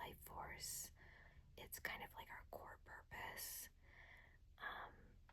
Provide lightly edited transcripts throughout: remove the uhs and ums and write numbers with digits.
life force. It's kind of like our core purpose.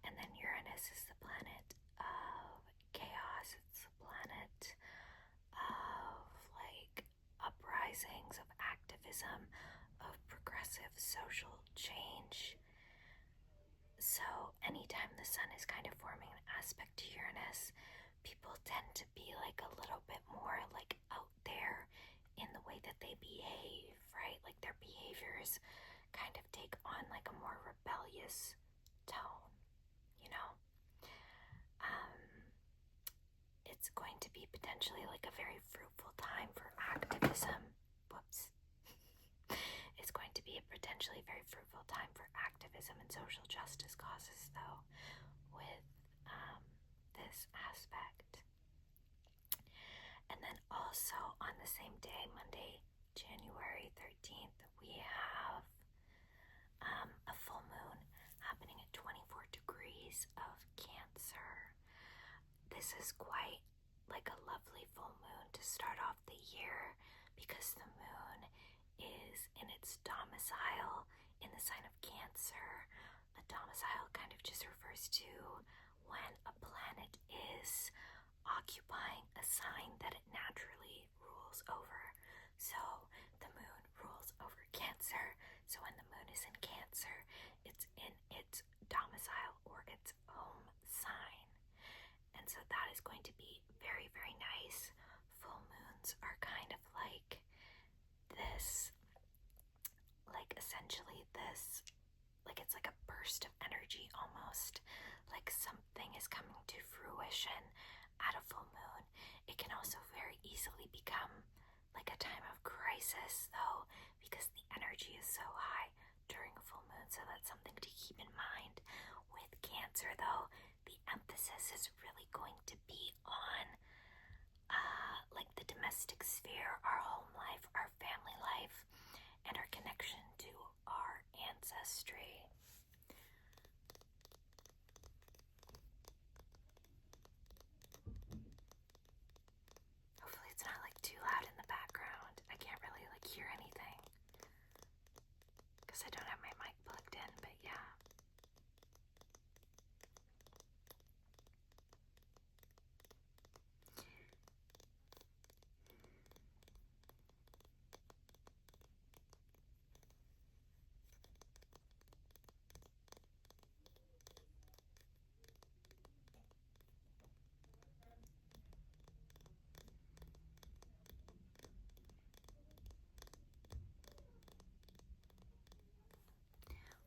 And then Uranus is the planet of chaos. It's the planet of like uprisings, of activism, of progressive social change. So anytime the sun is kind of forming an aspect to Uranus, people tend to be like a little bit more like out there in the way that they behave, right? Like their behaviors kind of take on like a more rebellious tone, you know? It's going to be potentially like a very fruitful time for activism. Whoops. It's going to be a potentially very fruitful time for activism and social justice causes, though, with this aspect. And then also on the same day, Monday, January 13th, we have a full moon happening at 24 degrees of Cancer. This is quite like a lovely full moon to start off the year because the moon is in its domicile in the sign of Cancer. A domicile kind of just refers to when a planet is occupying a sign that it naturally rules over. So the moon rules over Cancer. So when the moon is in Cancer, it's in its domicile or its home sign. And so that is going to be very, very nice. Full moons are kind of like this, like essentially this, like it's like a burst of energy almost, like something is coming to fruition at a full moon. It can also very easily become like a time of crisis though, because the energy is so high during a full moon. So that's something to keep in mind. With Cancer though, the emphasis is really going to be on like the domestic sphere, our home life, our family life, and our connection to our ancestry. Hopefully it's not like too loud in the background. I can't really like hear anything because I don't have my mic plugged in, but yeah.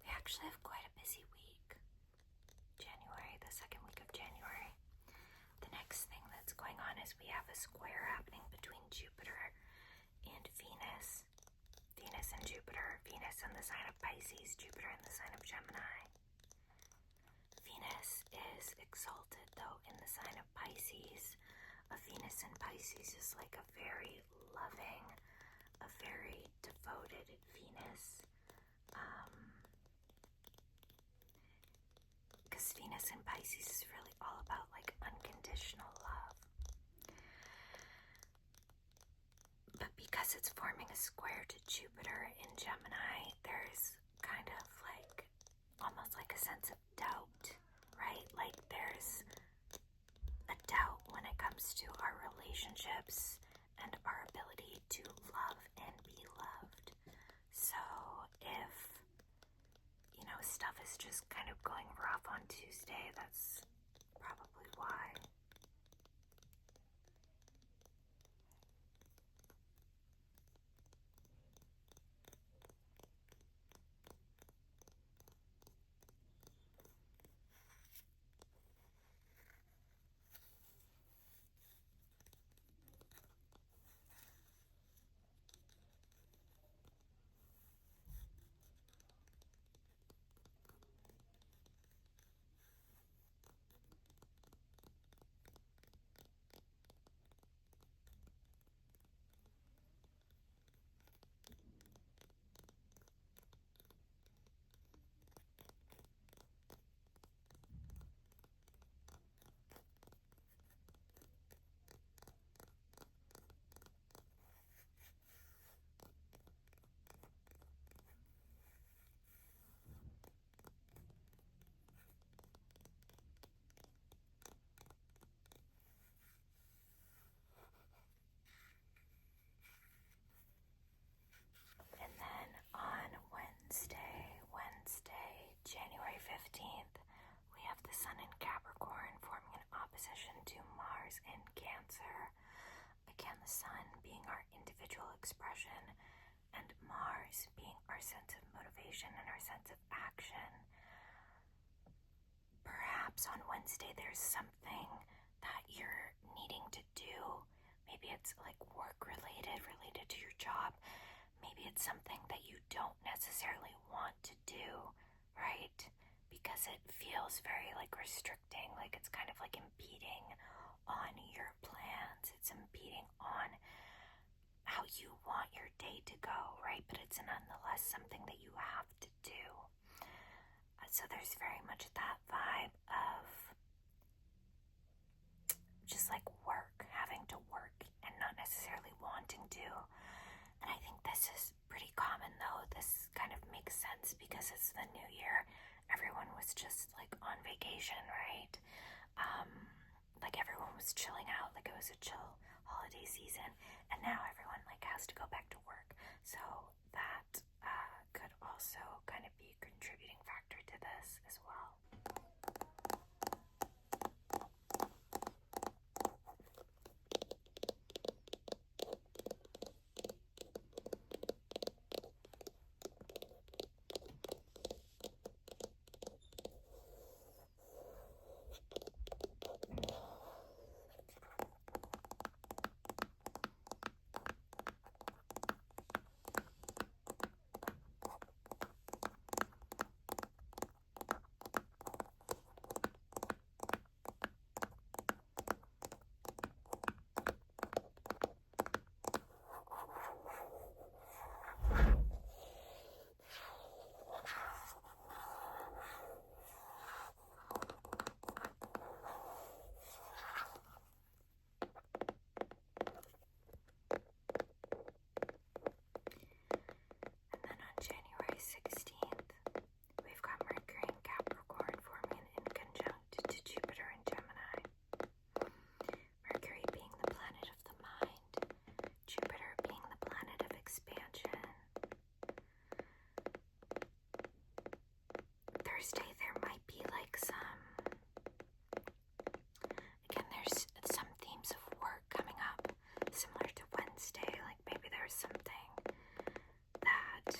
We actually have quite a busy week. January, the second week of January. The next thing that's going on is we have a square happening between Jupiter and Venus. Venus and Jupiter. Venus in the sign of Pisces, Jupiter in the sign of Gemini. Venus is exalted though in the sign of Pisces. A Venus in Pisces is like a very loving, a very devoted Venus. Because Venus in Pisces is really all about like unconditional love. But because it's forming a square to Jupiter in Gemini, there's kind of like almost like a sense of doubt, right? Like there's a doubt when it comes to our relationships and our ability to love and be loved. So if, you know, stuff is just kind of going rough on Tuesday, that's probably why. our sense of motivation and our sense of action. Perhaps on Wednesday there's something that you're needing to do. Maybe it's like work related to your job. Maybe it's something that you don't necessarily want to do, right? Because it feels very like restricting, like it's kind of like impeding on your plans. It's impeding on how you want your day to go, right? But it's nonetheless something that you have to do. So there's very much that vibe of just like work, having to work and not necessarily wanting to. And I think this is pretty common though. This kind of makes sense because it's the new year. Everyone was just like on vacation, right? Like everyone was chilling out, like it was a chill holiday season, and now everyone like has to go back to work. So that could also kind of be a contributing factor to this as well. January 16th, we've got Mercury in Capricorn forming an inconjunct to Jupiter in Gemini. Mercury being the planet of the mind, Jupiter being the planet of expansion. Thursday there might be like there's some themes of work coming up, similar to Wednesday, like maybe there's something that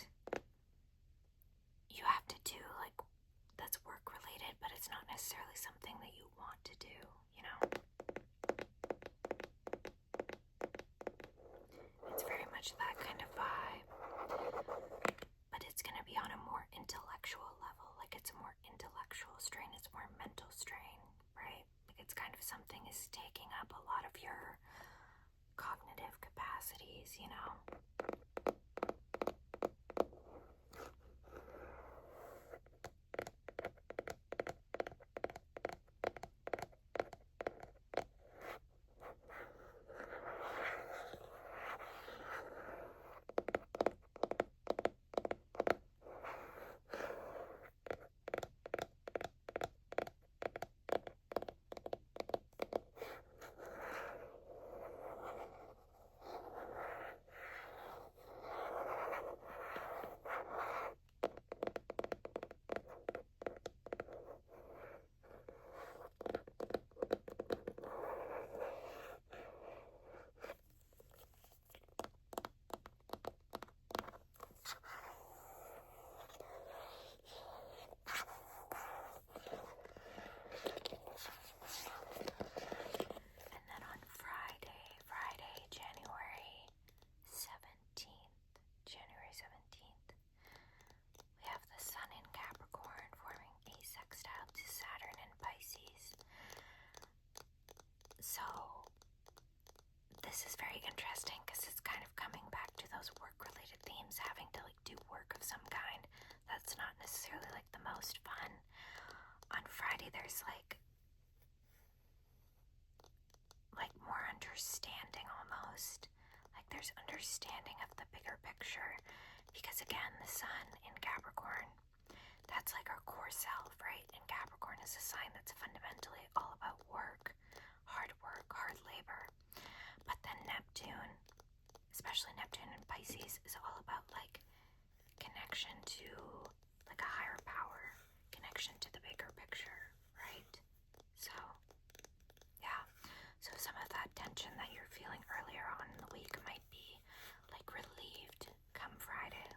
you have to do, like that's work related, but it's not necessarily something that you want to do, you know? It's very much that kind of vibe, but it's going to be on a more intellectual level, like it's a more intellectual strain, it's more mental strain, right? Like it's kind of something is taking up a lot of your cognitive capacities, you know? January 17th, we have the Sun in Capricorn forming a sextile to Saturn in Pisces. So this is very interesting because it's kind of coming back to those work-related themes, having to like do work of some kind. That's not necessarily like the most fun. On Friday there's like more understanding almost. Like there's understanding of the bigger picture, because again, the Sun in Capricorn, that's like our core self, right? And Capricorn is a sign that's fundamentally all about work, hard labor. But then Neptune, especially Neptune in Pisces, is all about like connection to like a higher power, connection to the bigger picture, right? So yeah, so some of that tension that you're feeling earlier on in the week might be like relieved come Friday.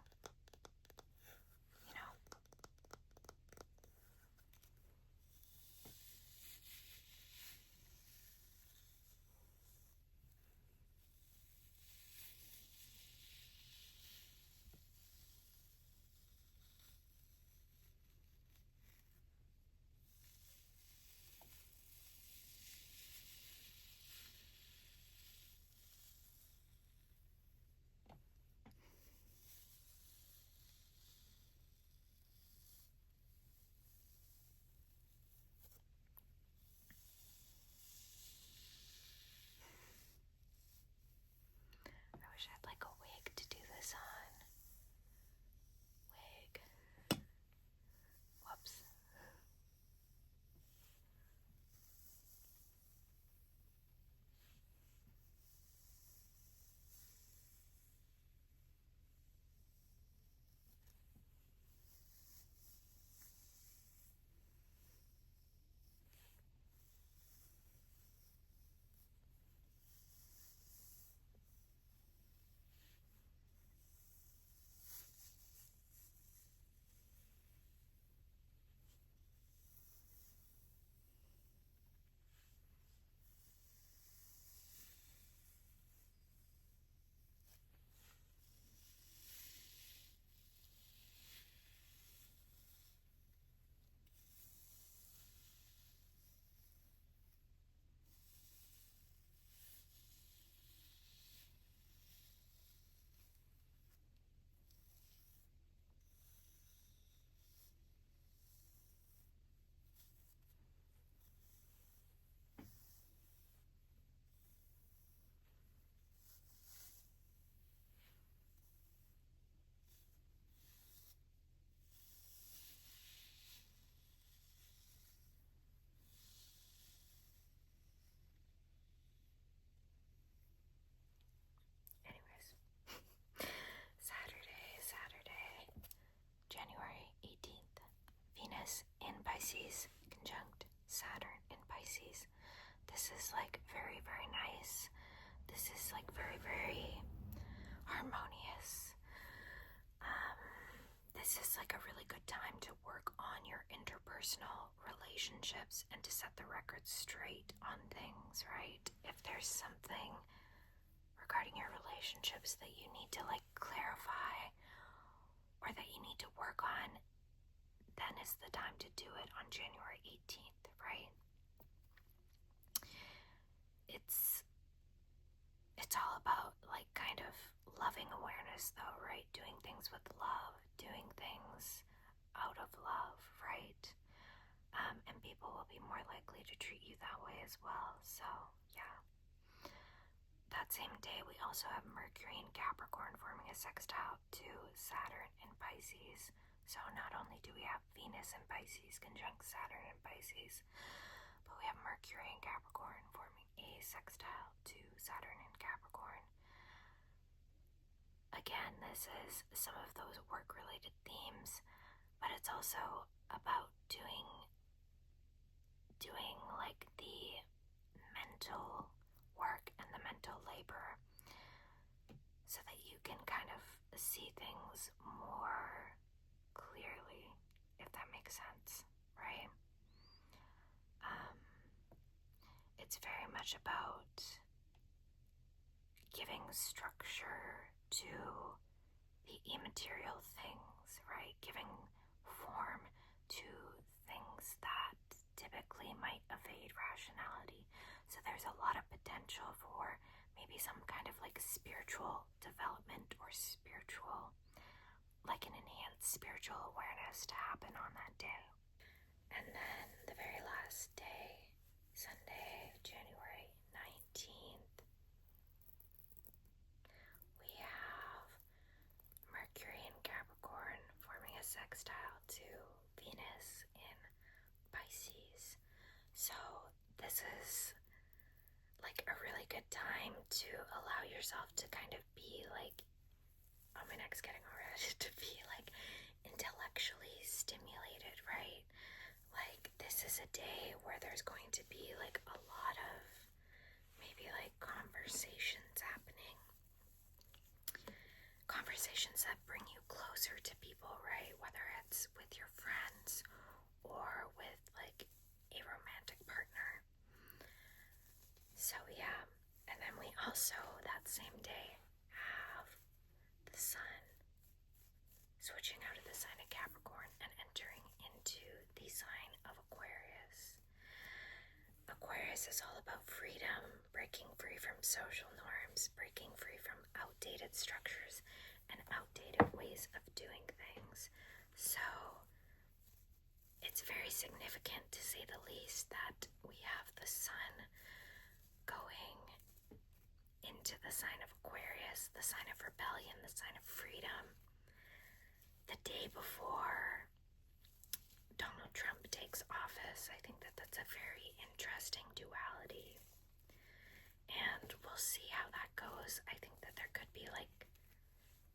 like a wig to do this on. Wig. Whoops. Anyways, Saturday, January 18th. Venus in Pisces, conjunct Saturn in Pisces. This is like very, very nice. This is like very, very harmonious. This is like a really good time to work on your interpersonal relationships and to set the record straight on things, right? If there's something regarding your relationships that you need to like clarify or that you need to work on, then is the time to do it on January 18th, right? It's all about like kind of loving awareness though, right? Doing things with love, doing things out of love, right? And people will be more likely to treat you that way as well. So yeah. That same day we also have Mercury in Capricorn forming a sextile to Saturn in Pisces. So not only do we have Venus in Pisces conjunct Saturn in Pisces, but we have Mercury in Capricorn forming a sextile to Saturn in Capricorn. Again, this is some of those work-related themes, but it's also about doing like the mental work and the mental labor so that you can kind of see things more clearly, if that makes sense, right? It's very much about giving structure to the immaterial things, right? Giving form to things that typically might evade rationality. So there's a lot of potential for maybe some kind of like spiritual development or spiritual, like an enhanced spiritual awareness to happen on that day. And then the very last day, Sunday, January 19th, we have Mercury in Capricorn forming a sextile to Venus in Pisces. So this is like a really good time to allow yourself to kind of be like, oh, my neck's getting all red, to be like intellectually stimulated, right? Like this is a day where there's going to be like a lot of maybe like conversations happening. Conversations that bring you closer to people, right? Whether it's with your friends or with like a romantic partner. So yeah, and then we also that same day have the sun switching out of the sign of Capricorn and entering into the sign of Aquarius. Aquarius is all about freedom, breaking free from social norms, breaking free from outdated structures and outdated ways of doing things. So it's very significant, to say the least, that we have the sun going into the sign of Aquarius Aquarius, the sign of rebellion, the sign of freedom, the day before Donald Trump takes office. I think that that's a very interesting duality, and we'll see how that goes. I think that there could be like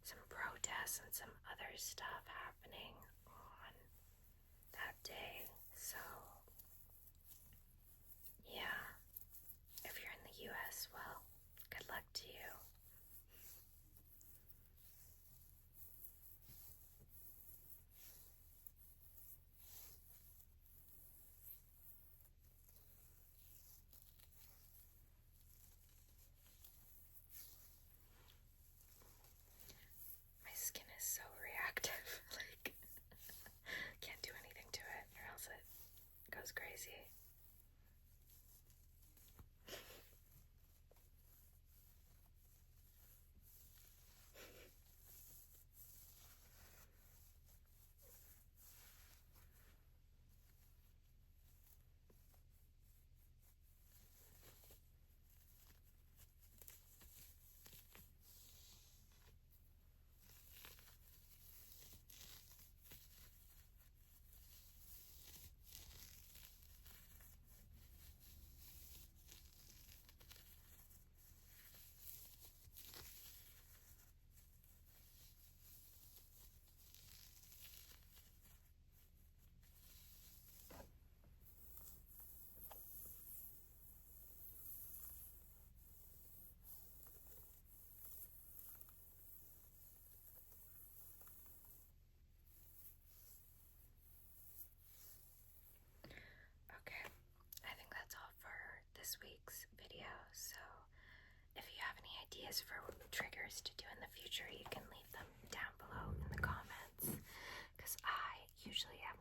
some protests and some other stuff happening on that day. So yeah, if you're in the US, well, good luck to you. My skin is so reactive, like, can't do anything to it or else it goes crazy. Okay, I think that's all for this week's video. So if you have any ideas for triggers to do in the future, you can leave them down below in the comments, because I usually am